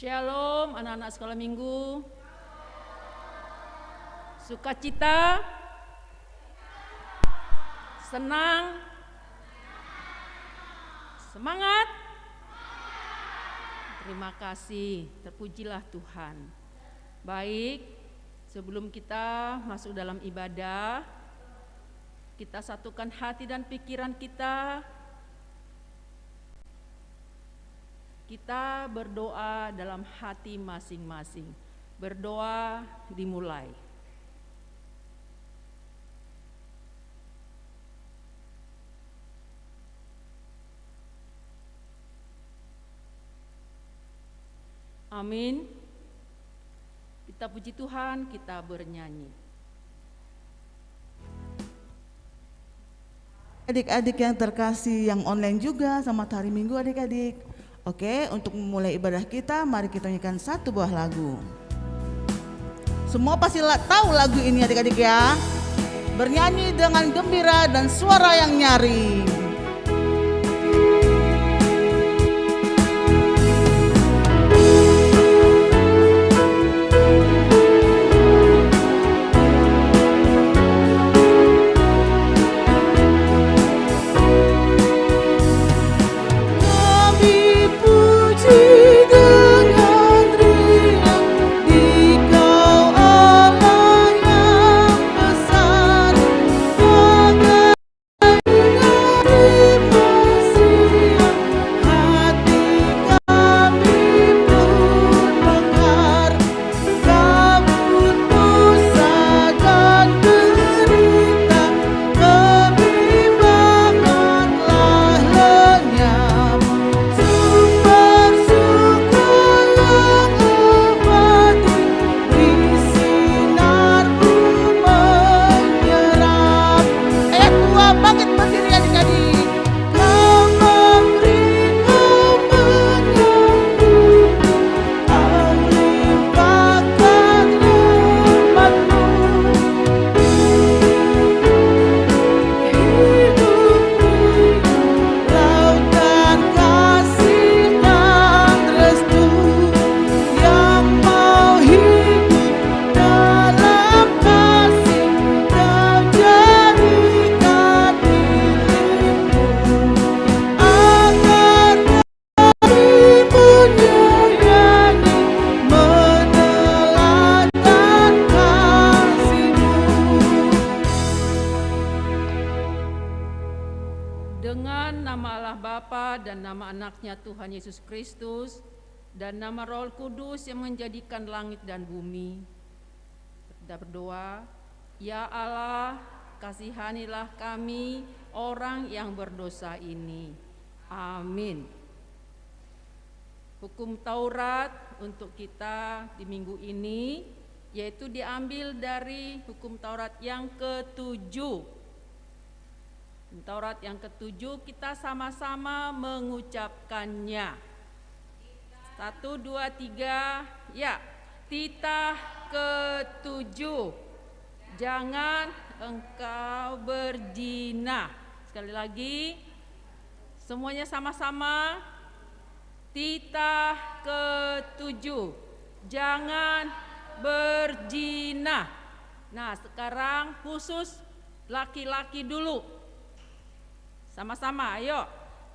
Shalom anak-anak sekolah minggu. Sukacita, senang, semangat. Terima kasih, terpujilah Tuhan. Baik, sebelum kita masuk dalam ibadah, kita satukan hati dan pikiran kita. Kita berdoa dalam hati masing-masing. Berdoa dimulai. Amin. Kita puji Tuhan, kita bernyanyi. Adik-adik yang terkasih, yang online juga, selamat hari Minggu adik-adik. Oke, untuk memulai ibadah kita, mari kita nyanyikan satu buah lagu. Semua pasti tahu lagu ini adik-adik ya. Bernyanyi dengan gembira dan suara yang nyaring. Tuhan Yesus Kristus dan nama Roh Kudus yang menjadikan langit dan bumi. Kita berdoa, ya Allah, kasihanilah kami orang yang berdosa ini. Amin. Hukum Taurat untuk kita di minggu ini yaitu diambil dari hukum Taurat yang ke-7. Taurat yang ke-7 kita sama-sama mengucapkannya. 1, 2, 3, ya. Titah ke-7. Jangan engkau berzina. Sekali lagi, semuanya sama-sama. Titah ke-7. Jangan berzina. Nah, sekarang khusus laki-laki dulu. Sama-sama, ayo.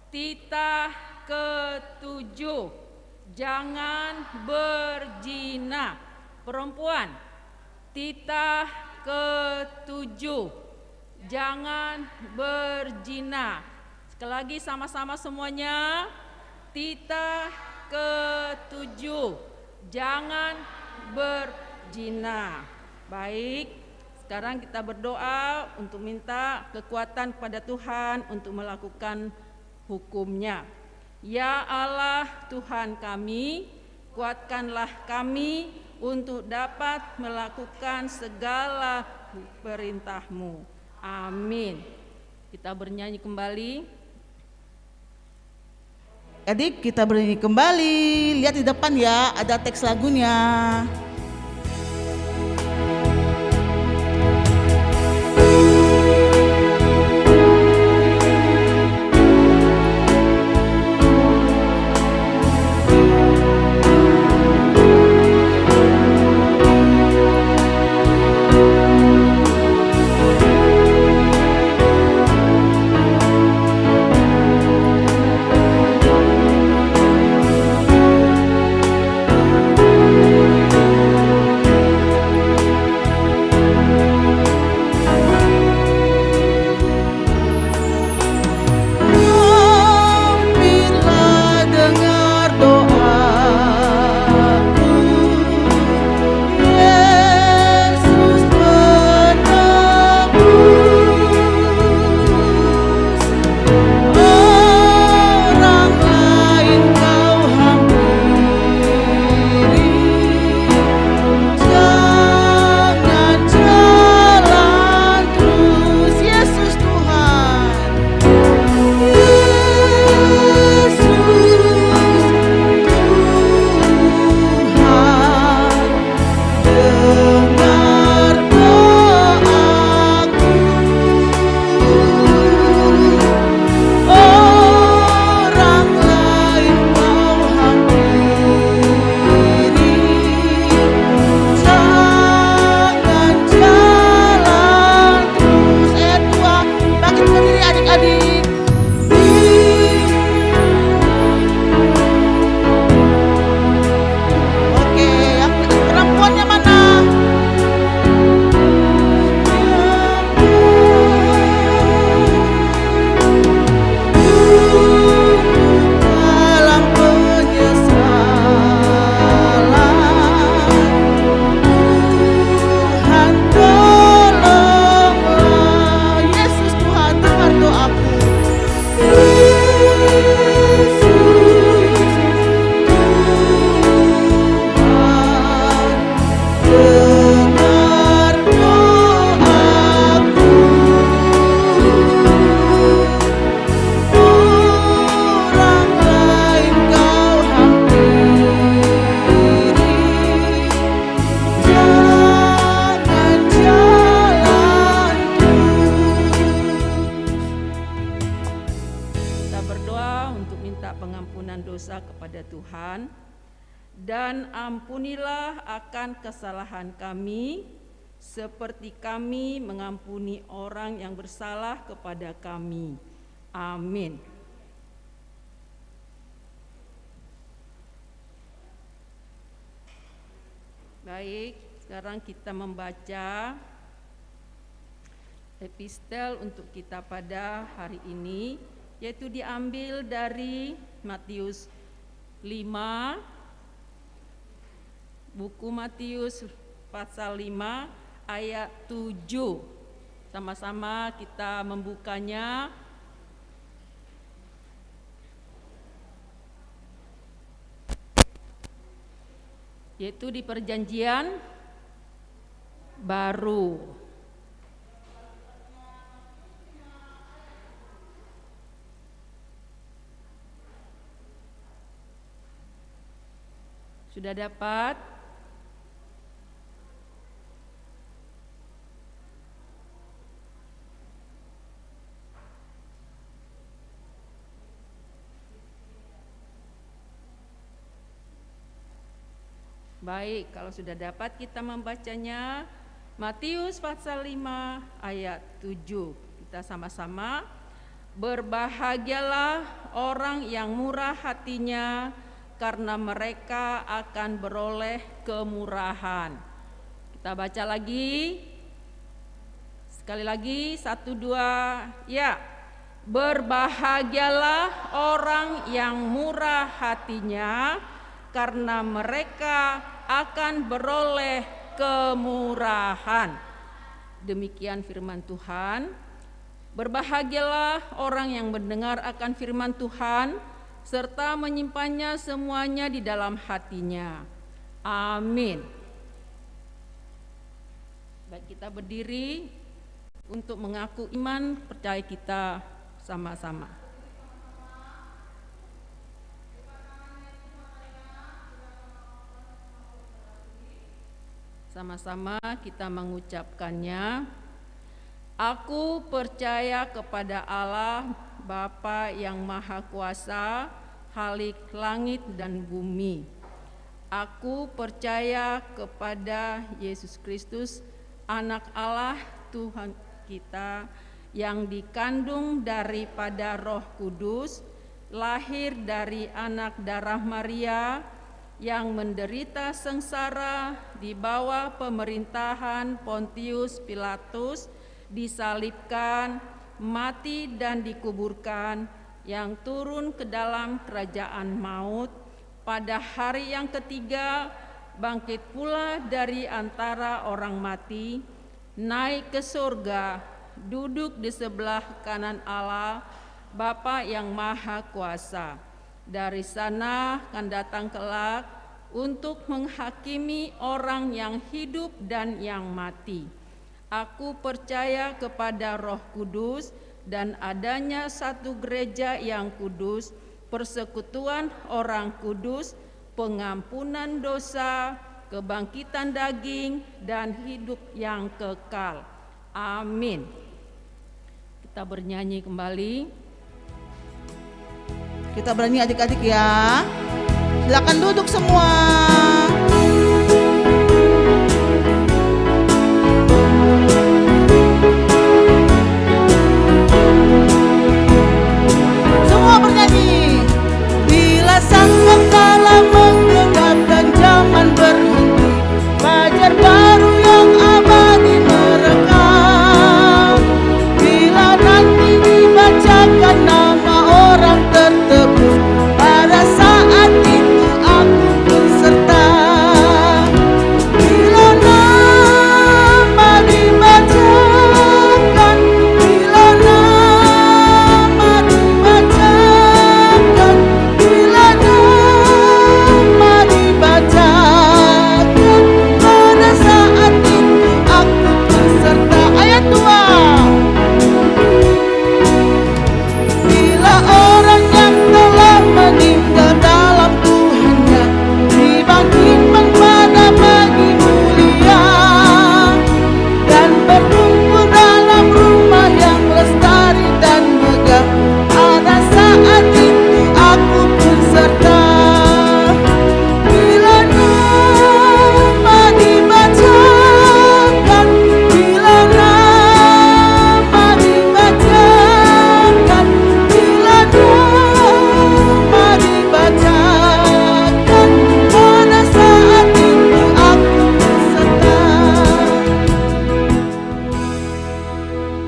Titah ketujuh, jangan berzina. Perempuan, titah ketujuh, jangan berzina. Sekali lagi sama-sama semuanya. Titah ketujuh, jangan berzina. Baik, sekarang kita berdoa untuk minta kekuatan kepada Tuhan untuk melakukan hukum-Nya. Ya Allah Tuhan kami, kuatkanlah kami untuk dapat melakukan segala perintah-Mu. Amin. Kita bernyanyi kembali. Adik, kita bernyanyi kembali. Lihat di depan ya, ada teks lagunya. Dan ampunilah akan kesalahan kami, seperti kami mengampuni orang yang bersalah kepada kami. Amin. Baik, sekarang kita membaca epistel untuk kita pada hari ini, yaitu diambil dari Matius 5, buku Matius pasal 5 ayat 7. Sama-sama kita membukanya. Yaitu di perjanjian baru. Sudah dapat? Baik, kalau sudah dapat kita membacanya. Matius pasal 5 ayat 7. Kita sama-sama. Berbahagialah orang yang murah hatinya, karena mereka akan beroleh kemurahan. Kita baca lagi. Sekali lagi, 1, 2, ya. Berbahagialah orang yang murah hatinya, karena mereka akan beroleh kemurahan. Demikian firman Tuhan. Berbahagialah orang yang mendengar akan firman Tuhan, serta menyimpannya semuanya di dalam hatinya. Amin. Baik, kita berdiri untuk mengaku iman percaya kita sama-sama. Sama-sama kita mengucapkannya. Aku percaya kepada Allah Bapa yang Maha Kuasa, Khalik langit dan bumi. Aku percaya kepada Yesus Kristus, Anak Allah Tuhan kita, yang dikandung daripada Roh Kudus, lahir dari anak darah Maria, yang menderita sengsara di bawah pemerintahan Pontius Pilatus, disalibkan, mati dan dikuburkan, yang turun ke dalam kerajaan maut, pada hari yang ketiga bangkit pula dari antara orang mati, naik ke surga, duduk di sebelah kanan Allah Bapa yang Maha Kuasa. Dari sana akan datang kelak untuk menghakimi orang yang hidup dan yang mati. Aku percaya kepada Roh Kudus dan adanya satu gereja yang kudus, persekutuan orang kudus, pengampunan dosa, kebangkitan daging, dan hidup yang kekal. Amin. Kita bernyanyi kembali. Kita bernyanyi adik-adik ya. Silakan duduk semua. Semua bernyanyi. Bila sang kala menggenggam dan zaman berhenti, fajar baru yang abadi merekam. Bila nanti dibacakan nama orang tertebus, pada saat itu aku berserta. Bila nama dibacakan, bila nama dibacakan, bila nama dibacakan, pada saat itu aku berserta. Ayat 2. Bila orang yang telah meninggal dalam Tuhannya dibangkitkan pada pagi mulia, dan berkumpul dalam rumah yang lestari dan megah, pada saat itu aku berserta. Bila nama dibacakan, bila nama dibacakan, bila nama dibacakan, pada saat itu aku berserta.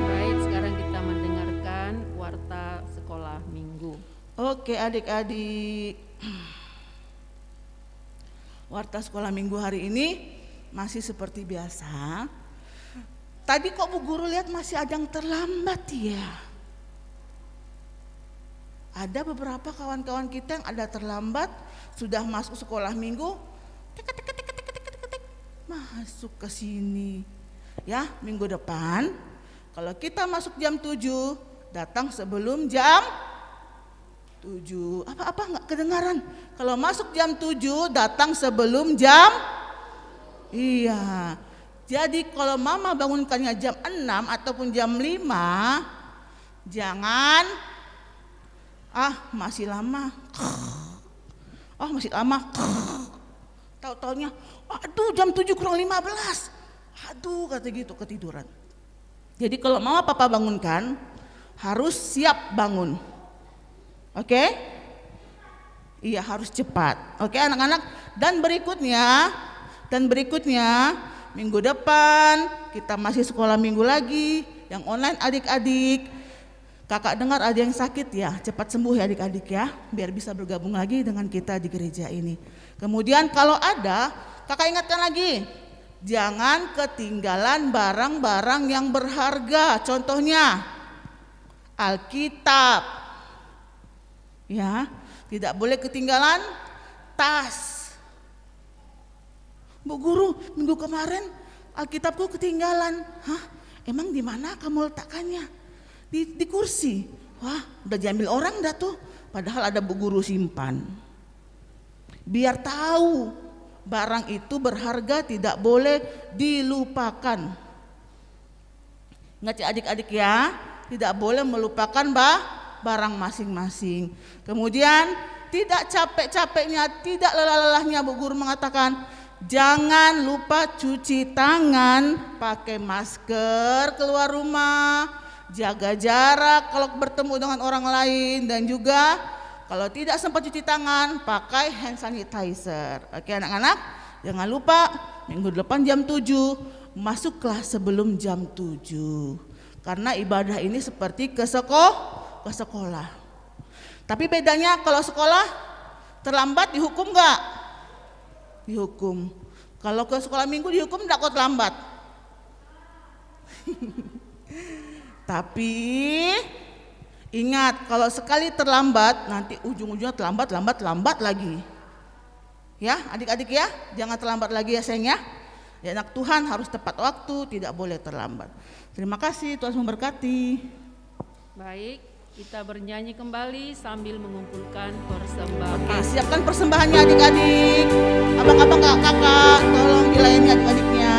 Baik, sekarang kita mendengarkan warta sekolah minggu. Oke adik-adik, warta sekolah minggu hari ini masih seperti biasa. Tadi kok Bu Guru lihat masih ada yang terlambat ya? Ada beberapa kawan-kawan kita yang ada terlambat, sudah masuk sekolah minggu, masuk ke sini. Ya, minggu depan kalau kita masuk jam 7, datang sebelum jam 7. Apa nggak kedengaran? Kalau masuk jam 7, datang sebelum jam. Iya. Jadi kalau mama bangunkannya jam 6 ataupun jam 5, jangan masih lama. Masih lama. Tahu-taunya, aduh jam 7 kurang 15. Aduh kata gitu, ketiduran. Jadi kalau mama papa bangunkan, harus siap bangun. Oke? Iya, harus cepat. Oke, anak-anak. Dan berikutnya minggu depan kita masih sekolah minggu lagi. Yang online adik-adik, kakak dengar ada yang sakit ya, cepat sembuh ya adik-adik ya, biar bisa bergabung lagi dengan kita di gereja ini. Kemudian kalau ada, kakak ingatkan lagi, jangan ketinggalan barang-barang yang berharga. Contohnya Alkitab, ya, tidak boleh ketinggalan tas. Bu Guru, minggu kemarin Alkitabku ketinggalan. Hah? Emang di mana kamu letakkannya? Di kursi. Wah, udah diambil orang dah tuh. Padahal ada Bu Guru simpan. Biar tahu barang itu berharga, tidak boleh dilupakan. Ingat ya adik-adik ya, tidak boleh melupakan barang masing-masing. Kemudian tidak capek-capeknya, tidak lelah-lelahnya Bu Guru mengatakan, jangan lupa cuci tangan, pakai masker keluar rumah, jaga jarak kalau bertemu dengan orang lain, dan juga kalau tidak sempat cuci tangan, pakai hand sanitizer. Oke anak-anak, jangan lupa minggu depan jam 7, masuklah sebelum jam 7. Karena ibadah ini seperti ke sekolah. Tapi bedanya kalau sekolah terlambat dihukum enggak? Dihukum. Kalau ke sekolah minggu dihukum enggak kok terlambat. Tapi ingat, kalau sekali terlambat nanti ujung-ujungnya terlambat lagi. Ya, adik-adik ya, jangan terlambat lagi ya sayang ya. Ya, anak Tuhan harus tepat waktu, tidak boleh terlambat. Terima kasih, Tuhan memberkati. Baik, kita bernyanyi kembali sambil mengumpulkan persembahan. Oke, siapkan persembahannya adik-adik. Abang-abang, kakak, tolong dilayani adik-adiknya.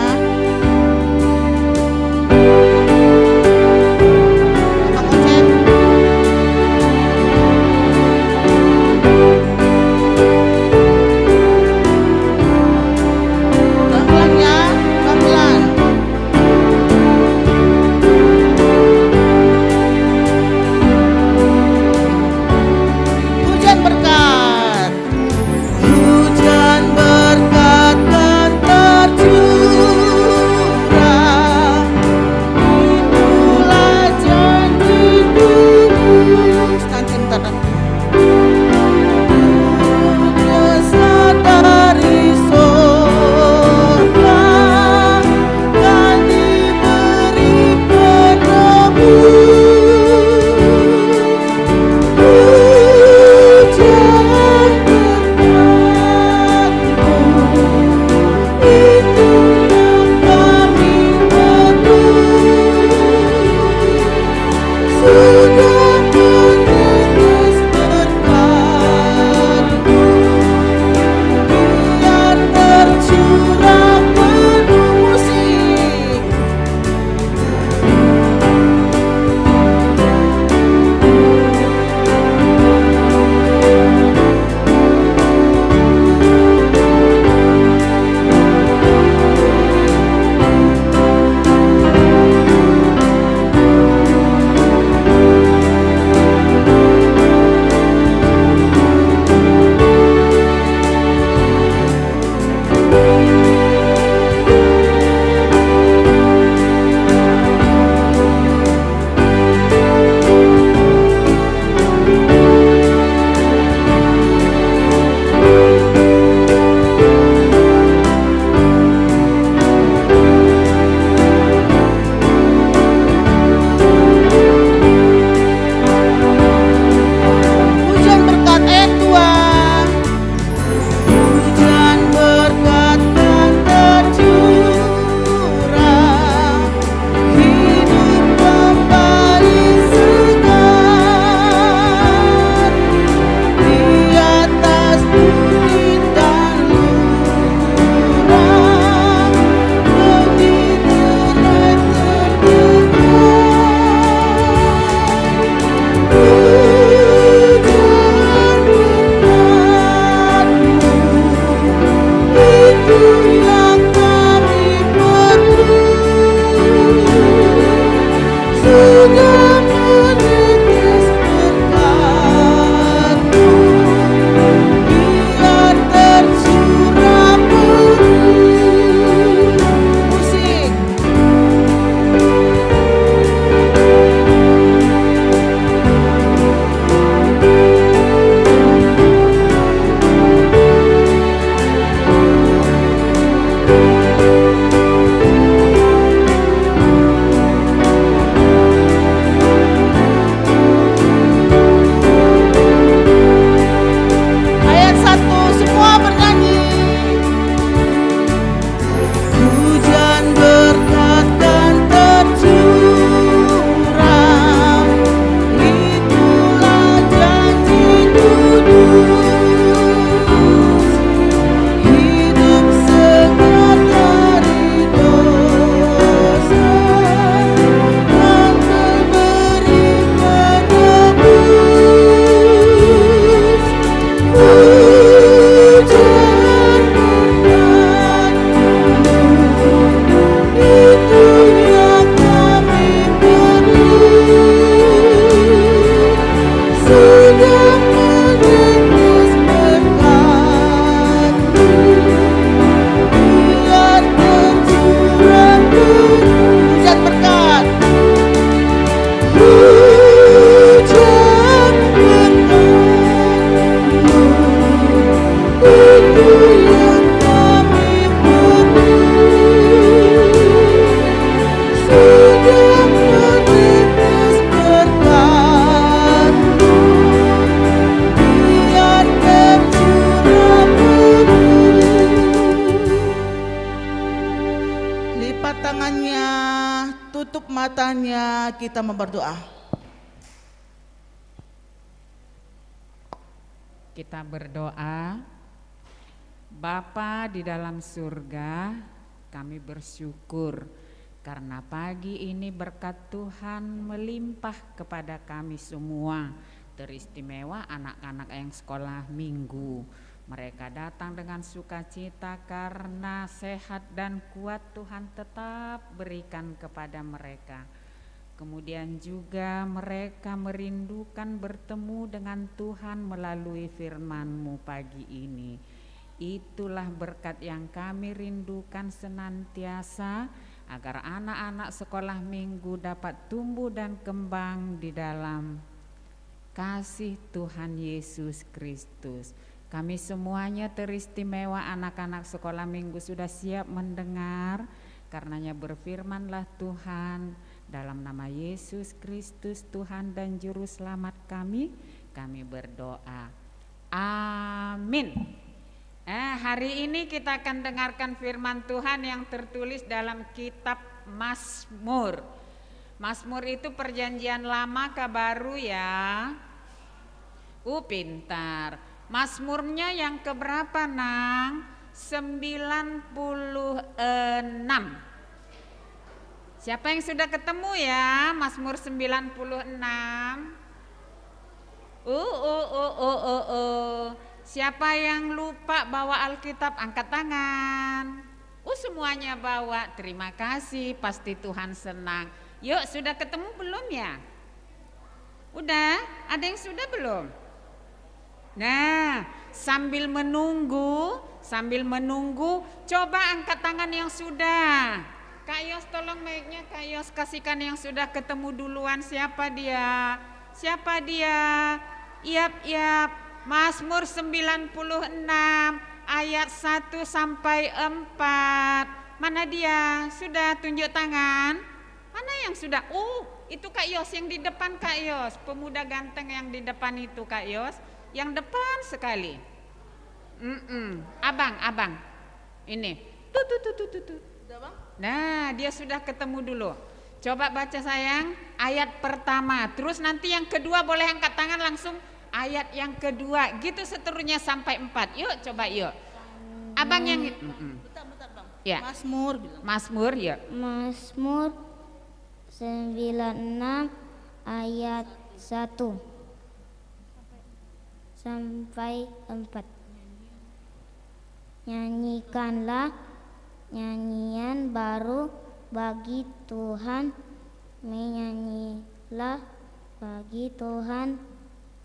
Abang Ocep. Pelan-pelan ya, pelan-pelan. Hujan berkat. Hujan berkat kan terjun. kesempatannya kita berdoa. Kita berdoa. Bapa di dalam surga, kami bersyukur karena pagi ini berkat Tuhan melimpah kepada kami semua, teristimewa anak-anak yang sekolah minggu. Mereka datang dengan sukacita karena sehat dan kuat Tuhan tetap berikan kepada mereka. Kemudian juga mereka merindukan bertemu dengan Tuhan melalui firman-Mu pagi ini. Itulah berkat yang kami rindukan senantiasa, agar anak-anak sekolah minggu dapat tumbuh dan kembang di dalam kasih Tuhan Yesus Kristus. Kami semuanya teristimewa anak-anak sekolah minggu sudah siap mendengar, karenanya berfirmanlah Tuhan, dalam nama Yesus Kristus Tuhan dan Juru Selamat kami berdoa. Amin. Hari ini kita akan dengarkan firman Tuhan yang tertulis dalam kitab Mazmur. Mazmur itu perjanjian lama ke baru ya? Pintar. Mazmurnya yang keberapa Nang? 96. Siapa yang sudah ketemu ya Mazmur 96? Siapa yang lupa bawa Alkitab angkat tangan. Semuanya bawa. Terima kasih, pasti Tuhan senang. Yuk, sudah ketemu belum ya? Udah? Ada yang sudah belum? Nah, sambil menunggu, coba angkat tangan yang sudah. Kak Yos, tolong mic-nya Kak Yos, kasihkan yang sudah ketemu duluan. Siapa dia? Yap. Mazmur 96 ayat 1 sampai 4. Mana dia? Sudah tunjuk tangan? Mana yang sudah? Itu Kak Yos yang di depan Kak Yos. Pemuda ganteng yang di depan itu Kak Yos. Yang depan sekali. Abang. Ini. Tuh. Nah, dia sudah ketemu dulu. Coba baca sayang ayat pertama. Terus nanti yang kedua boleh angkat tangan langsung ayat yang kedua. Gitu seterusnya sampai 4. Yuk coba yuk. Abang yang bentar Bang. Ya. Mazmur ya. Mazmur 96 ayat 1 sampai 4. Nyanyikanlah nyanyian baru bagi Tuhan, menyanyilah bagi Tuhan,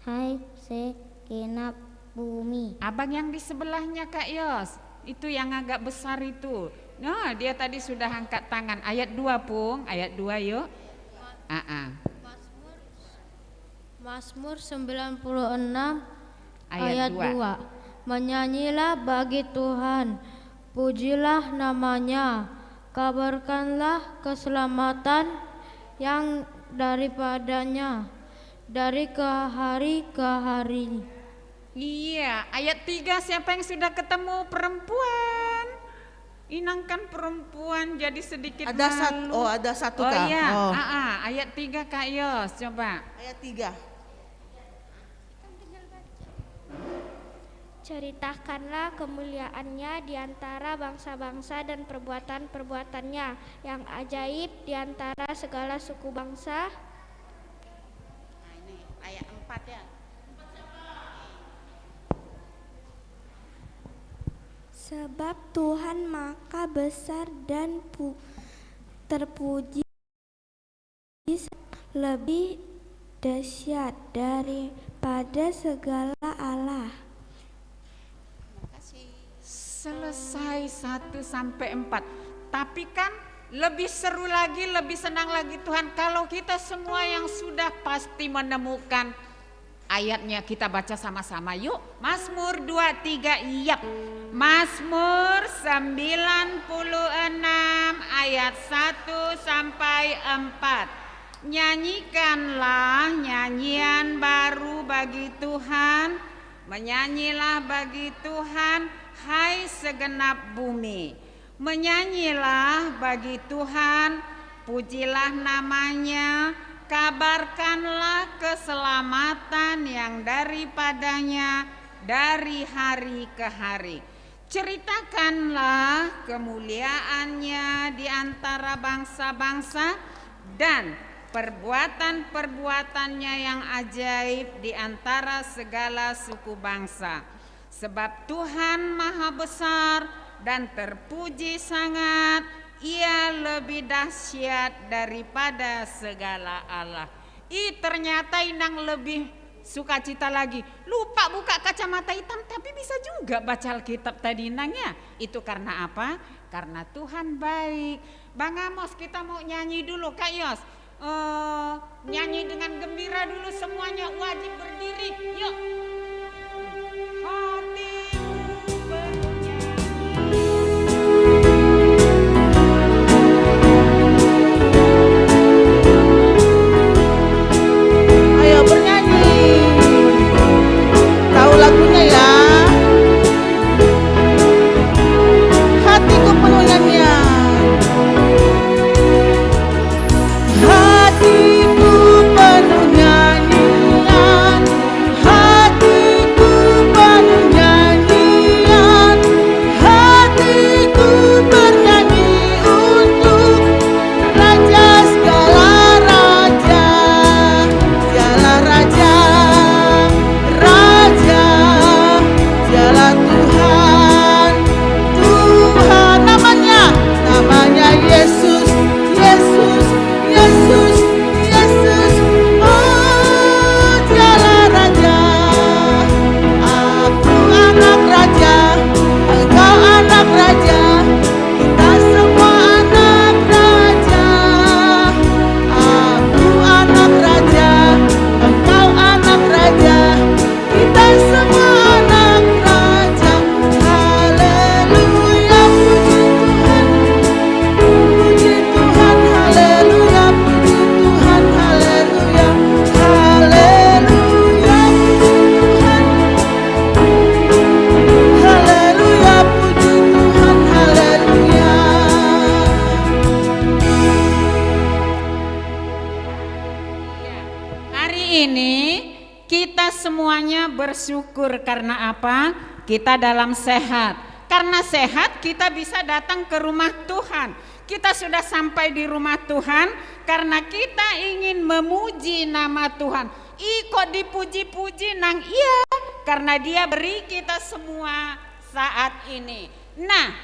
hai segenap bumi. Abang yang di sebelahnya Kak Yos, itu yang agak besar itu. Nah, dia tadi sudah angkat tangan. Ayat 2 Pung, ayat 2 yuk. Mazmur 96 ayat 2. Menyanyilah bagi Tuhan, pujilah namanya, kabarkanlah keselamatan yang daripadanya dari ke hari ke hari. Iya, ayat 3 siapa yang sudah ketemu? Perempuan. Inangkan perempuan jadi sedikit malu. Ada satu Kak. Iya, ayat 3 Kak Yos, coba. Ayat 3. Ceritakanlah kemuliaannya di antara bangsa-bangsa dan perbuatan-perbuatannya yang ajaib di antara segala suku bangsa. Nah, ini ayat 4 ya. Sebab Tuhan Maha besar dan terpuji, lebih dahsyat daripada segala Allah. Selesai 1 sampai 4. Tapi kan lebih seru lagi, lebih senang lagi Tuhan kalau kita semua yang sudah pasti menemukan ayatnya kita baca sama-sama. Yuk, Mazmur 23. Yap. Mazmur 96 ayat 1 sampai 4. Nyanyikanlah nyanyian baru bagi Tuhan, menyanyilah bagi Tuhan, hai segenap bumi. Menyanyilah bagi Tuhan, pujilah namanya, kabarkanlah keselamatan yang daripadanya dari hari ke hari. Ceritakanlah kemuliaannya di antara bangsa-bangsa dan perbuatan-perbuatannya yang ajaib di antara segala suku bangsa. Sebab Tuhan maha besar dan terpuji sangat, Ia lebih dahsyat daripada segala Allah. Ternyata Inang lebih sukacita lagi. Lupa buka kacamata hitam tapi bisa juga baca Alkitab tadi Inang ya. Itu karena apa? Karena Tuhan baik. Bang Amos, kita mau nyanyi dulu Kak Yos. Nyanyi dengan gembira dulu semuanya, wajib berdiri. Yuk. Hatimu bernyanyi. Ayo bernyanyi. Tahu lagunya ya? Hatiku penuh nyanyian. Hatiku penuh nyanyian. Hatiku penuh nyanyian. Hatiku bernyanyi untuk Raja segala raja. Dialah Raja, Raja, Dialah Tuhan, Tuhan. Namanya Yesus, Yesus, Yesus, Yesus. Oh, Dialah Raja. Aku anak Raja, engkau anak Raja, kita semua anak Raja. Aku anak Raja, engkau anak Raja, kita semua anak Raja. Haleluya, puji Tuhan, haleluya, puji Tuhan, haleluya, haleluya, puji Tuhan, haleluya, puji Tuhan, haleluya. Hari ini kita semuanya bersyukur karena apa? Kita dalam sehat. Karena sehat kita bisa datang ke rumah Tuhan. Kita sudah sampai di rumah Tuhan karena kita ingin memuji nama Tuhan. Kok dipuji-puji Nang? Iya, karena Dia beri kita semua saat ini. Nah,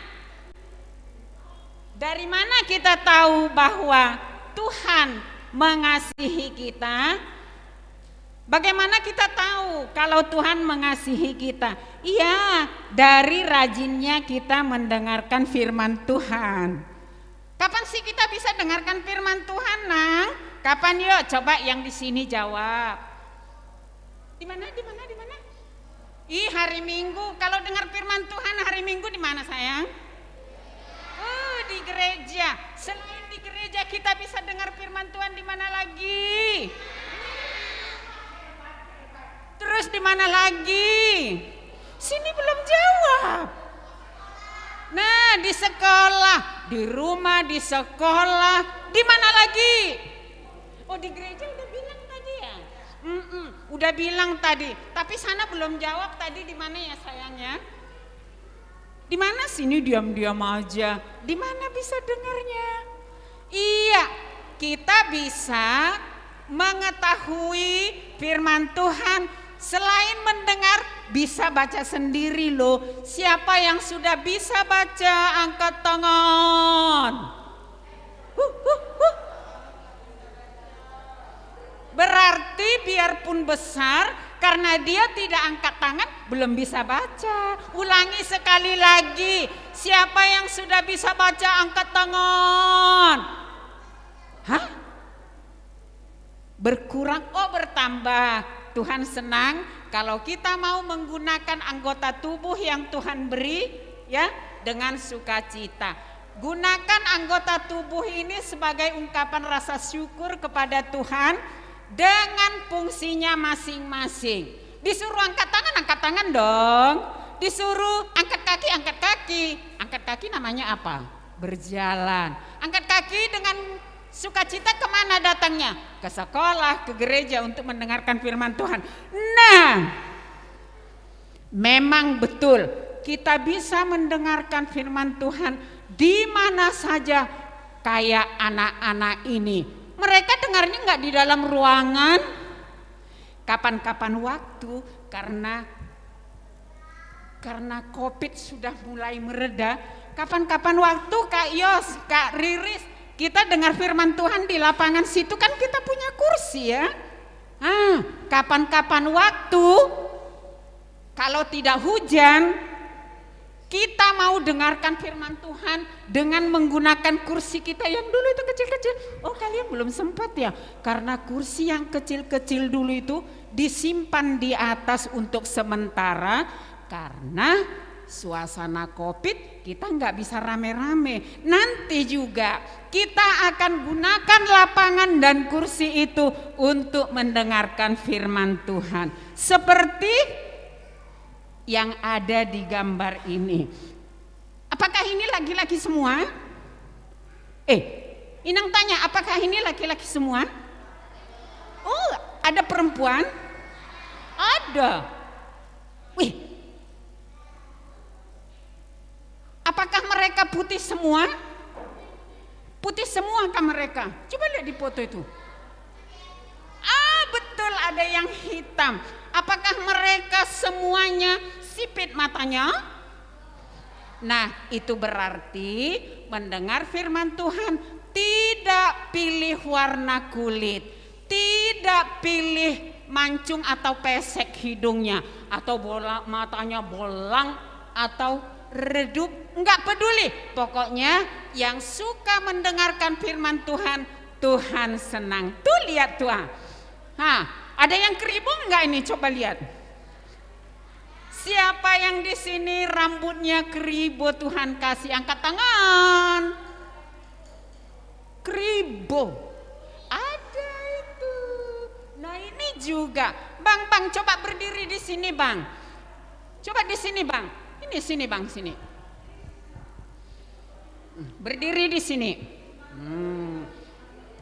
dari mana kita tahu bahwa Tuhan mengasihi kita? Bagaimana kita tahu kalau Tuhan mengasihi kita? Iya, dari rajinnya kita mendengarkan firman Tuhan. Kapan sih kita bisa dengarkan firman Tuhan, Nang? Kapan yuk? Coba yang di sini jawab. Di mana? Hari Minggu. Kalau dengar firman Tuhan hari Minggu di mana sayang? Di gereja. Selain di gereja kita bisa dengar firman Tuhan di mana lagi? Terus di mana lagi? Sini belum jawab. Nah, di sekolah, di rumah, di sekolah, di mana lagi? Oh, di gereja udah bilang tadi ya. Udah bilang tadi. Tapi sana belum jawab tadi di mana ya sayangnya? Di mana? Sini diam-diam aja. Di mana bisa dengarnya? Iya, kita bisa mengetahui firman Tuhan. Selain mendengar, bisa baca sendiri loh. Siapa yang sudah bisa baca, angkat tangan. Berarti biarpun besar, karena dia tidak angkat tangan, belum bisa baca. Ulangi sekali lagi. Siapa yang sudah bisa baca, angkat tangan. Hah? Berkurang? Oh, bertambah. Tuhan senang kalau kita mau menggunakan anggota tubuh yang Tuhan beri ya dengan sukacita. Gunakan anggota tubuh ini sebagai ungkapan rasa syukur kepada Tuhan dengan fungsinya masing-masing. Disuruh angkat tangan dong. Disuruh angkat kaki, angkat kaki. Angkat kaki namanya apa? Berjalan. Angkat kaki dengan Sukacita kemana datangnya? Ke sekolah, ke gereja untuk mendengarkan firman Tuhan. Nah, memang betul kita bisa mendengarkan firman Tuhan di mana saja, kayak anak-anak ini. Mereka dengarnya nggak di dalam ruangan, kapan-kapan waktu, karena COVID sudah mulai mereda. Kapan-kapan waktu Kak Yos, Kak Riris, kita dengar firman Tuhan di lapangan situ kan kita punya kursi ya. Kapan-kapan waktu, kalau tidak hujan, kita mau dengarkan firman Tuhan dengan menggunakan kursi kita yang dulu itu kecil-kecil. Oh, kalian belum sempat ya? Karena kursi yang kecil-kecil dulu itu disimpan di atas untuk sementara, karena suasana COVID kita nggak bisa rame-rame. Nanti juga kita akan gunakan lapangan dan kursi itu untuk mendengarkan firman Tuhan. Seperti yang ada di gambar ini. Apakah ini laki-laki semua? Inang tanya, apakah ini laki-laki semua? Oh, ada perempuan? Ada. Wih, apakah mereka putih semua? Putih semua kah mereka? Coba lihat di foto itu. Betul, ada yang hitam. Apakah mereka semuanya sipit matanya? Nah, itu berarti mendengar firman Tuhan tidak pilih warna kulit, tidak pilih mancung atau pesek hidungnya, atau matanya bolang atau redup, enggak peduli. Pokoknya yang suka mendengarkan firman Tuhan, Tuhan senang. Tuh lihat Tuhan. Ada yang keribu enggak ini? Coba lihat. Siapa yang di sini rambutnya keribu Tuhan kasih, angkat tangan. Keribu. Ada itu. Nah, ini juga. Bang, coba berdiri di sini, Bang. Coba di sini, Bang. Ini sini, Bang, sini. Berdiri di sini.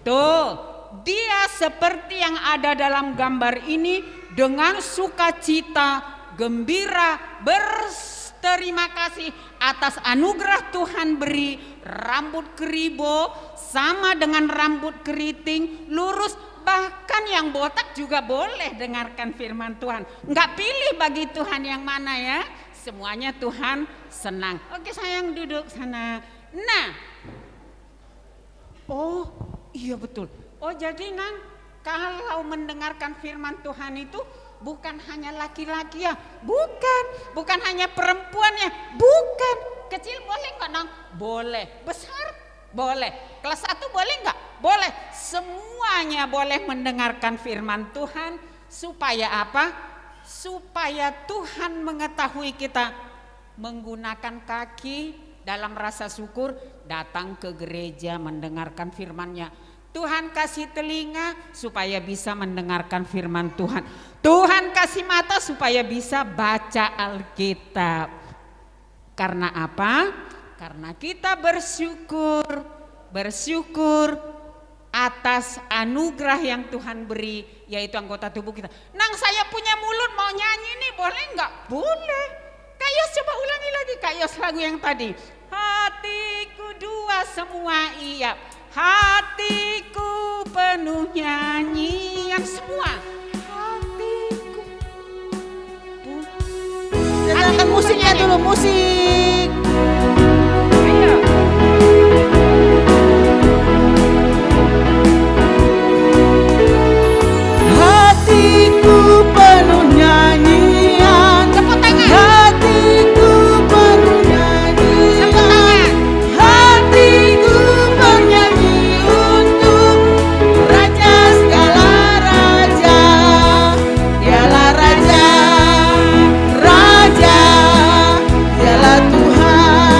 Tuh. Dia seperti yang ada dalam gambar ini, dengan sukacita, gembira, berterima kasih atas anugerah Tuhan beri. Rambut keribo sama dengan rambut keriting, lurus, bahkan yang botak juga boleh dengarkan firman Tuhan. Enggak pilih bagi Tuhan yang mana ya, semuanya Tuhan senang. Oke sayang, duduk sana. Nah, oh iya betul. Oh jadi Nang, kalau mendengarkan firman Tuhan itu bukan hanya laki-laki ya, bukan hanya perempuan ya, bukan. Kecil boleh nggak Nang? Boleh. Besar boleh. Kelas 1 boleh nggak? Boleh. Semuanya boleh mendengarkan firman Tuhan. Supaya apa? Supaya Tuhan mengetahui kita menggunakan kaki dalam rasa syukur, datang ke gereja mendengarkan firman-Nya. Tuhan kasih telinga supaya bisa mendengarkan firman Tuhan. Tuhan kasih mata supaya bisa baca Alkitab. Karena apa? Karena kita bersyukur atas anugerah yang Tuhan beri, yaitu anggota tubuh kita. Nang, saya punya mulut mau nyanyi nih, boleh nggak? Boleh. Kak Yos coba ulangi lagi Kak Yos lagu yang tadi. Hatiku dua semua iya. Hatiku penuh nyanyi, yang semua. Hatiku. Dengarkan musiknya dulu, musik. Ayo. Hatiku penuh nyanyian. Tepuk tangan. Hatiku penuh nyanyian. Tepuk tangan. Hatiku bernyanyi untuk Raja segala raja. Dialah Raja, Raja, dialah Tuhan.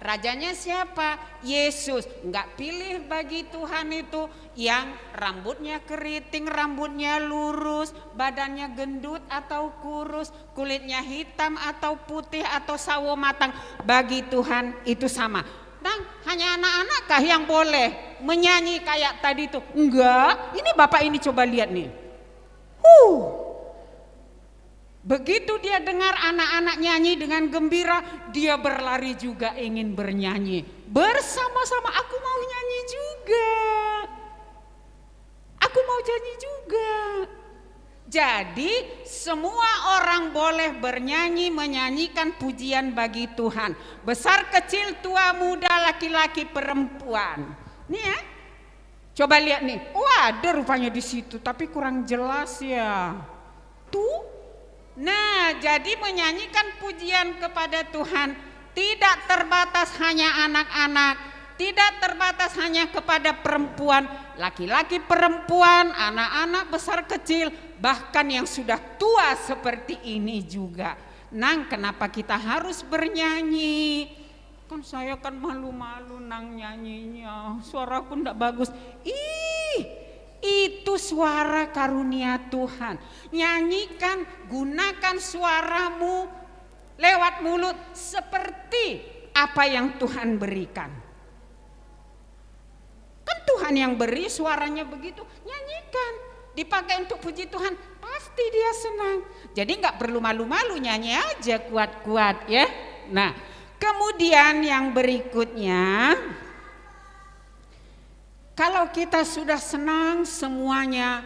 Rajanya siapa? Yesus. Enggak pilih bagi Tuhan itu yang rambutnya keriting, rambutnya lurus, badannya gendut atau kurus, kulitnya hitam atau putih atau sawo matang. Bagi Tuhan itu sama. Dan hanya anak-anakkah yang boleh menyanyi kayak tadi itu? Enggak. Ini Bapak ini coba lihat nih. Begitu dia dengar anak-anak nyanyi dengan gembira, dia berlari juga ingin bernyanyi. Bersama-sama, aku mau nyanyi juga. Aku mau nyanyi juga. Jadi semua orang boleh bernyanyi, menyanyikan pujian bagi Tuhan. Besar kecil, tua muda, laki-laki perempuan. Nih ya, coba lihat nih. Ada rupanya di situ, tapi kurang jelas ya. Tuh. Nah, jadi menyanyikan pujian kepada Tuhan tidak terbatas hanya anak-anak, tidak terbatas hanya kepada perempuan, laki-laki, perempuan, anak-anak, besar kecil, bahkan yang sudah tua seperti ini juga. Nang, kenapa kita harus bernyanyi? Kan saya kan malu-malu nang nyanyinya, suaraku ndak bagus. Itu suara karunia Tuhan. Nyanyikan, gunakan suaramu lewat mulut seperti apa yang Tuhan berikan. Kan Tuhan yang beri suaranya begitu, nyanyikan. Dipakai untuk puji Tuhan, pasti dia senang. Jadi nggak perlu malu-malu, nyanyi aja kuat-kuat ya. Nah, kemudian yang berikutnya, kalau kita sudah senang semuanya,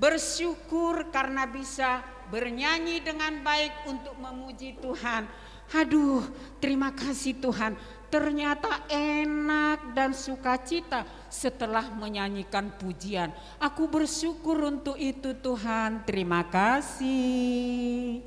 bersyukur karena bisa bernyanyi dengan baik untuk memuji Tuhan. Aduh, terima kasih Tuhan. Ternyata enak dan sukacita setelah menyanyikan pujian. Aku bersyukur untuk itu Tuhan. Terima kasih.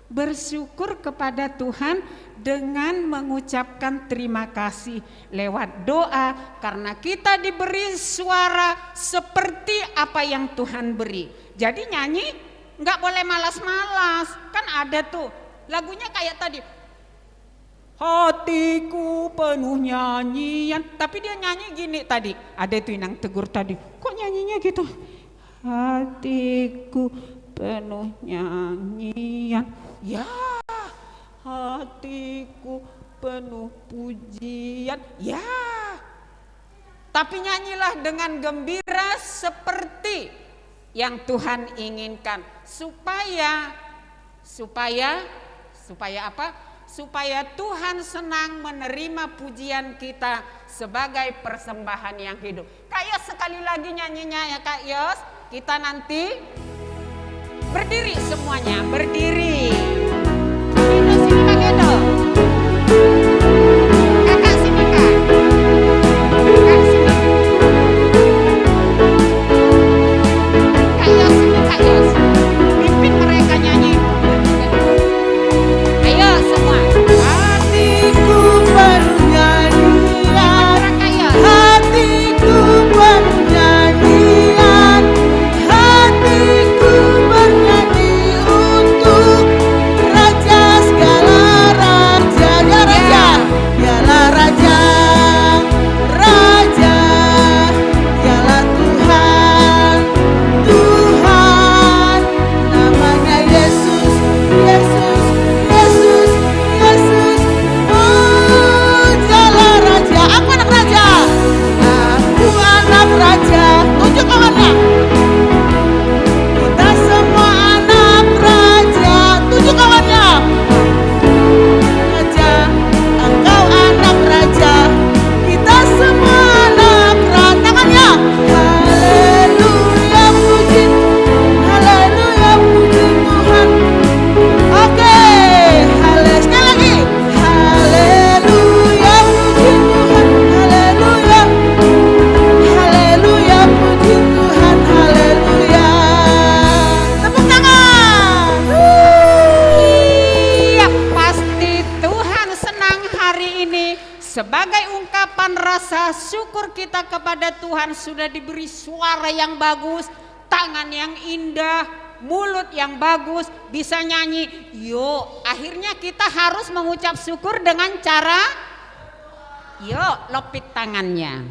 Bersyukur kepada Tuhan dengan mengucapkan terima kasih lewat doa, karena kita diberi suara seperti apa yang Tuhan beri. Jadi nyanyi nggak boleh malas-malas. Kan ada tuh lagunya kayak tadi, hatiku penuh nyanyian, tapi dia nyanyi gini tadi. Ada itu yang tegur tadi, kok nyanyinya gitu? Hatiku penuh nyanyian, ya hatiku penuh pujian, ya. Tapi nyanyilah dengan gembira seperti yang Tuhan inginkan, supaya apa? Supaya Tuhan senang menerima pujian kita sebagai persembahan yang hidup. Kak Yos sekali lagi nyanyinya ya Kak Yos. Kita nanti berdiri semuanya, berdiri. Gendo sini Kak Gendo. Kakak sini Kak. Kak sini. Kak Yos sini Kak Yos. Pimpin mereka nyanyi. Ayo semua. Hatiku penuh nyanyian, hatiku penuh nyanyian, hatiku bernyanyi untuk Raja segala raja. syukur kita kepada Tuhan sudah diberi suara yang bagus, tangan yang indah, mulut yang bagus, bisa nyanyi. Yuk, akhirnya kita harus mengucap syukur dengan cara, yuk lopit tangannya.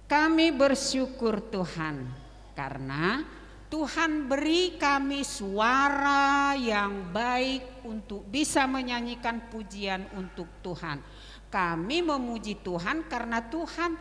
Kami bersyukur Tuhan karena Tuhan beri kami suara yang baik untuk bisa menyanyikan pujian untuk Tuhan. Kami memuji Tuhan karena Tuhan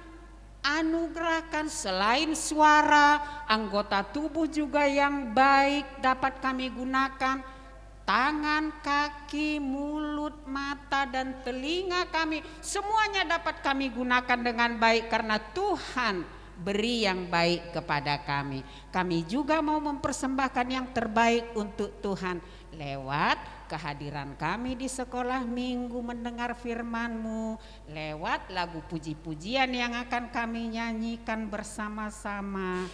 anugerahkan selain suara, anggota tubuh juga yang baik dapat kami gunakan. Tangan, kaki, mulut, mata, dan telinga kami semuanya dapat kami gunakan dengan baik karena Tuhan beri yang baik kepada kami. Kami juga mau mempersembahkan yang terbaik untuk Tuhan lewat kehadiran kami di sekolah minggu mendengar firman-Mu, lewat lagu puji-pujian yang akan kami nyanyikan bersama-sama.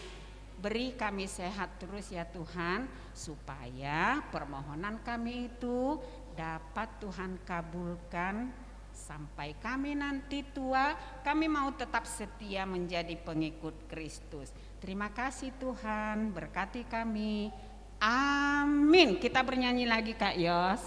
Beri kami sehat terus ya Tuhan, supaya permohonan kami itu dapat Tuhan kabulkan. Sampai kami nanti tua, kami mau tetap setia menjadi pengikut Kristus. Terima kasih Tuhan, berkati kami. Amin. Kita bernyanyi lagi Kak Yos.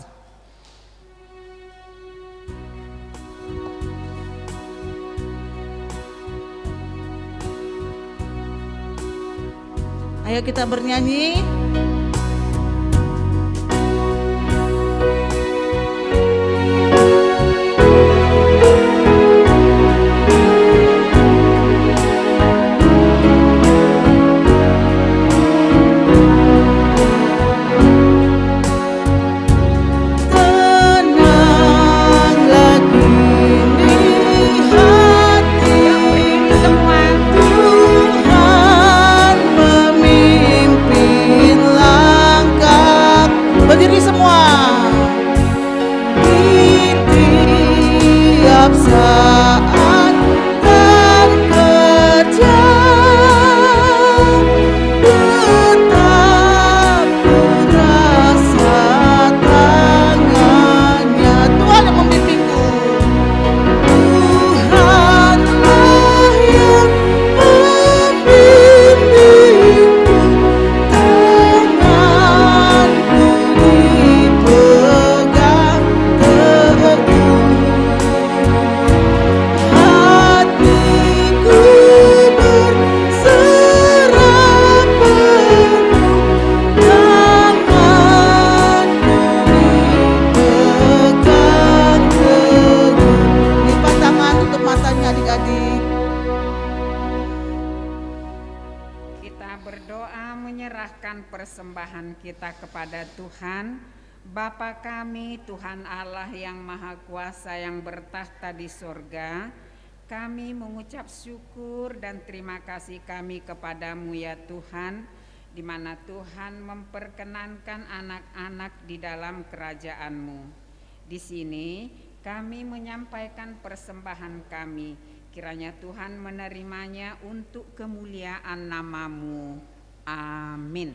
Ayo kita bernyanyi. Persembahan kita kepada Tuhan. Bapa kami, Tuhan Allah yang Maha Kuasa yang bertahta di sorga, kami mengucap syukur dan terima kasih kami kepadamu ya Tuhan, di mana Tuhan memperkenankan anak-anak di dalam kerajaan-Mu. Di sini kami menyampaikan persembahan kami, kiranya Tuhan menerimanya untuk kemuliaan nama-Mu. Amin.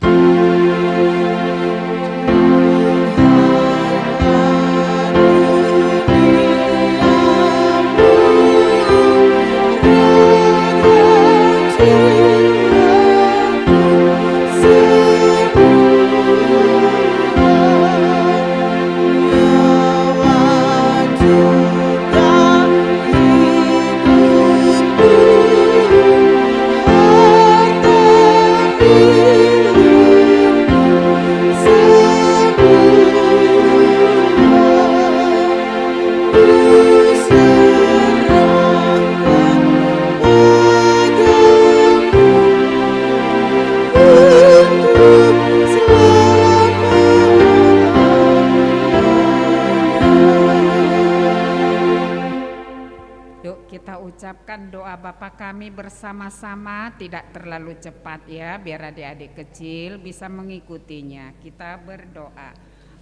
Ucapkan doa Bapa kami bersama-sama, tidak terlalu cepat ya, biar adik-adik kecil bisa mengikutinya. Kita berdoa.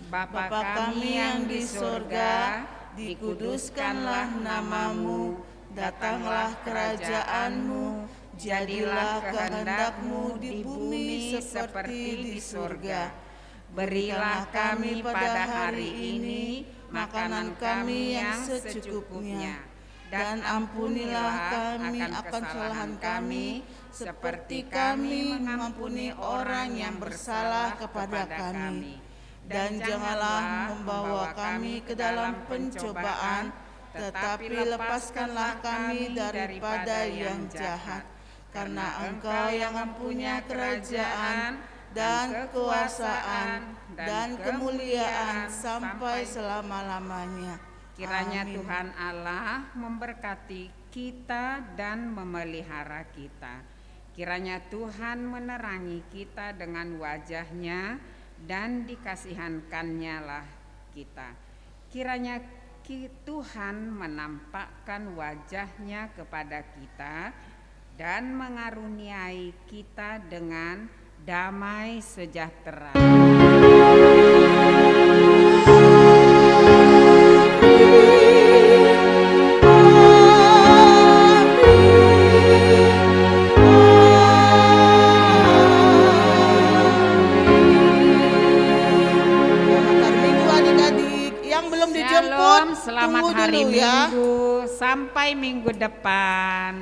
Bapa kami yang di surga, dikuduskanlah nama-Mu, datanglah kerajaan-Mu, jadilah kehendak-Mu di bumi seperti di surga. Berilah kami pada hari ini makanan kami yang secukupnya, dan ampunilah kami akan kesalahan kami, seperti kami mengampuni orang yang bersalah kepada kami. Dan janganlah membawa kami ke dalam pencobaan, tetapi lepaskanlah kami daripada yang jahat. Karena Engkau yang mempunyai kerajaan dan kekuasaan dan kemuliaan sampai selama-lamanya. Kiranya Amin. Tuhan Allah memberkati kita dan memelihara kita. Kiranya Tuhan menerangi kita dengan wajah-Nya dan dikasihankan-Nya lah kita. Kiranya Tuhan menampakkan wajah-Nya kepada kita dan mengaruniai kita dengan damai sejahtera. Dijemput, selamat tunggu hari dulu ya. Minggu, sampai minggu depan.